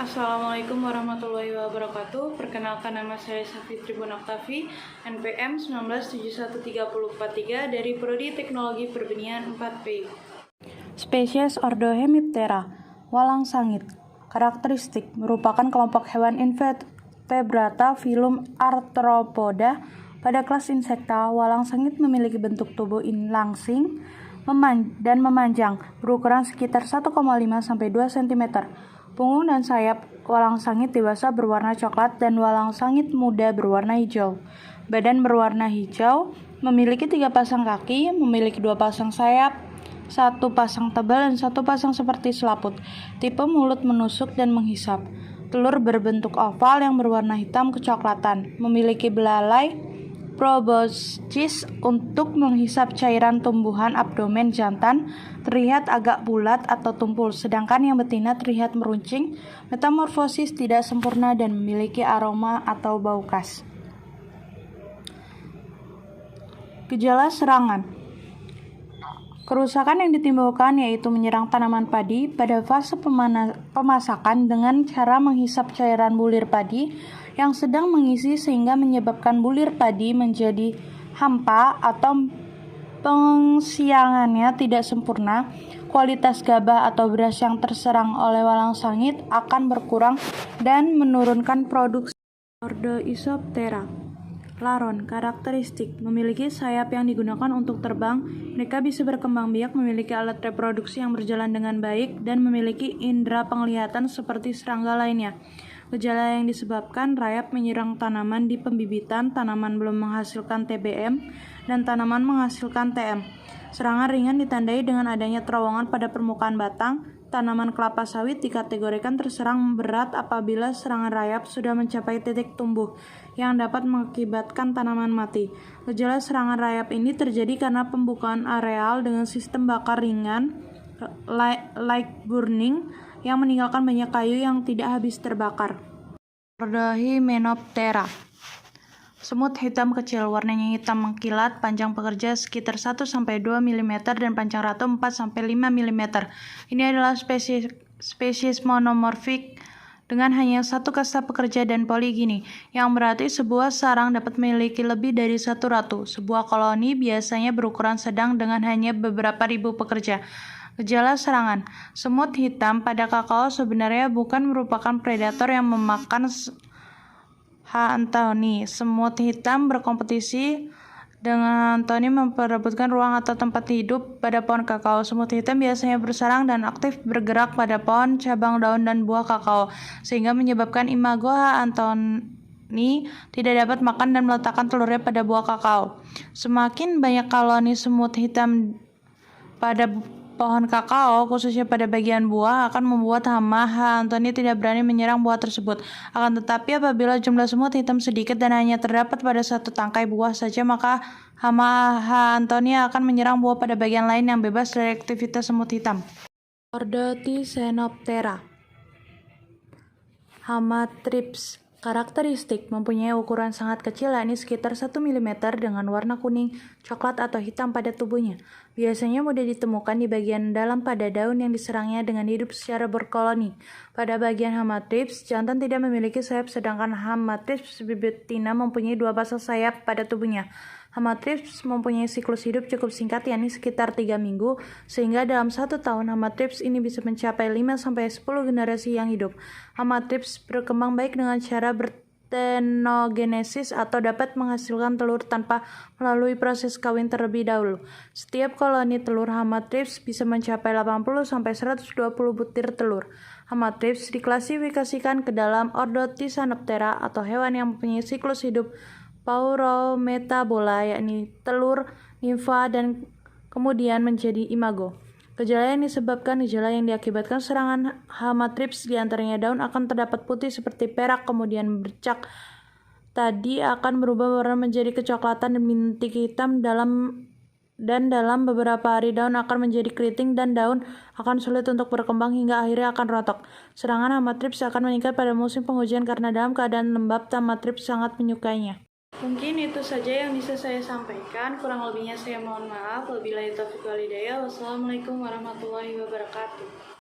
Assalamualaikum warahmatullahi wabarakatuh. Perkenalkan, nama saya Safitri Bonaktafi, NPM 1971343 dari Prodi Teknologi Pertanian 4P. Spesies ordo Hemiptera, walang sangit. Karakteristik merupakan kelompok hewan invertebrata filum Arthropoda. Pada kelas insekta, walang sangit memiliki bentuk tubuh langsing dan memanjang, berukuran sekitar 1,5 sampai 2 cm. Punggung dan sayap walang sangit dewasa berwarna coklat dan walang sangit muda berwarna hijau. Badan berwarna hijau, memiliki 3 pasang kaki, memiliki 2 pasang sayap, 1 pasang tebal dan 1 pasang seperti selaput. Tipe mulut menusuk dan menghisap. Telur berbentuk oval yang berwarna hitam kecoklatan. Memiliki belalai proboscis untuk menghisap cairan. Tumbuhan abdomen jantan terlihat agak bulat atau tumpul, sedangkan yang betina terlihat meruncing. Metamorfosis tidak sempurna dan memiliki aroma atau bau khas. Gejala serangan. Kerusakan yang ditimbulkan yaitu menyerang tanaman padi pada fase pemasakan dengan cara menghisap cairan bulir padi yang sedang mengisi sehingga menyebabkan bulir padi menjadi hampa atau pengsiangannya tidak sempurna. Kualitas gabah atau beras yang terserang oleh walang sangit akan berkurang dan menurunkan produksi. Ordo Isoptera. Laron, karakteristik memiliki sayap yang digunakan untuk terbang. Mereka bisa berkembang biak, memiliki alat reproduksi yang berjalan dengan baik, dan memiliki indera penglihatan seperti serangga lainnya. Gejala yang disebabkan rayap menyerang tanaman di pembibitan, tanaman belum menghasilkan TBM, dan tanaman menghasilkan TM. Serangan ringan ditandai dengan adanya terowongan pada permukaan batang. Tanaman kelapa sawit dikategorikan terserang berat apabila serangan rayap sudah mencapai titik tumbuh yang dapat mengakibatkan tanaman mati. Gejala serangan rayap ini terjadi karena pembukaan areal dengan sistem bakar ringan light burning yang meninggalkan banyak kayu yang tidak habis terbakar. Ordo Hymenoptera. Semut hitam kecil, warnanya hitam mengkilat, panjang pekerja sekitar 1-2 mm dan panjang rata 4-5 mm. Ini adalah spesies monomorfik dengan hanya 1 kasta pekerja dan poligini, yang berarti sebuah sarang dapat memiliki lebih dari 1 ratu. Sebuah koloni biasanya berukuran sedang dengan hanya beberapa ribu pekerja. Gejala serangan. Semut hitam pada kakao sebenarnya bukan merupakan predator yang memakan Anthony. Semut hitam berkompetisi dengan Anthony memperebutkan ruang atau tempat hidup pada pohon kakao. Semut hitam biasanya bersarang dan aktif bergerak pada pohon, cabang, daun, dan buah kakao, sehingga menyebabkan imago Anthony tidak dapat makan dan meletakkan telurnya pada buah kakao. Semakin banyak koloni semut hitam pada pohon kakao, khususnya pada bagian buah, akan membuat hama Anthony tidak berani menyerang buah tersebut. Akan tetapi, apabila jumlah semut hitam sedikit dan hanya terdapat pada 1 tangkai buah saja, maka hama Anthony akan menyerang buah pada bagian lain yang bebas dari aktivitas semut hitam. Ordo Thysanoptera. Hama Thrips. Karakteristik mempunyai ukuran sangat kecil, yakni sekitar 1 mm dengan warna kuning, coklat atau hitam pada tubuhnya. Biasanya mudah ditemukan di bagian dalam pada daun yang diserangnya dengan hidup secara berkoloni. Pada bagian hama thrips, jantan tidak memiliki sayap, sedangkan hama thrips betina mempunyai 2 pasang sayap pada tubuhnya. Hama thrips mempunyai siklus hidup cukup singkat, yakni sekitar 3 minggu, sehingga dalam 1 tahun hama thrips ini bisa mencapai 5-10 generasi yang hidup. Hama thrips berkembang baik dengan cara berktenogenesis atau dapat menghasilkan telur tanpa melalui proses kawin terlebih dahulu. Setiap koloni telur hama thrips bisa mencapai 80-120 butir telur. Hama thrips diklasifikasikan ke dalam ordo Thysanoptera atau hewan yang mempunyai siklus hidup paurometabola, yakni telur, nimfa, dan kemudian menjadi imago. Gejala yang diakibatkan serangan hama thrips diantaranya daun akan terdapat putih seperti perak, kemudian bercak tadi akan berubah warna menjadi kecoklatan dan bintik hitam dan dalam beberapa hari daun akan menjadi keriting dan daun akan sulit untuk berkembang hingga akhirnya akan rontok. Serangan hama thrips akan meningkat pada musim penghujan karena dalam keadaan lembab hama thrips sangat menyukainya. Mungkin itu saja yang bisa saya sampaikan. Kurang lebihnya saya mohon maaf. Wabillahi taufiq wal hidayah. Wassalamualaikum warahmatullahi wabarakatuh.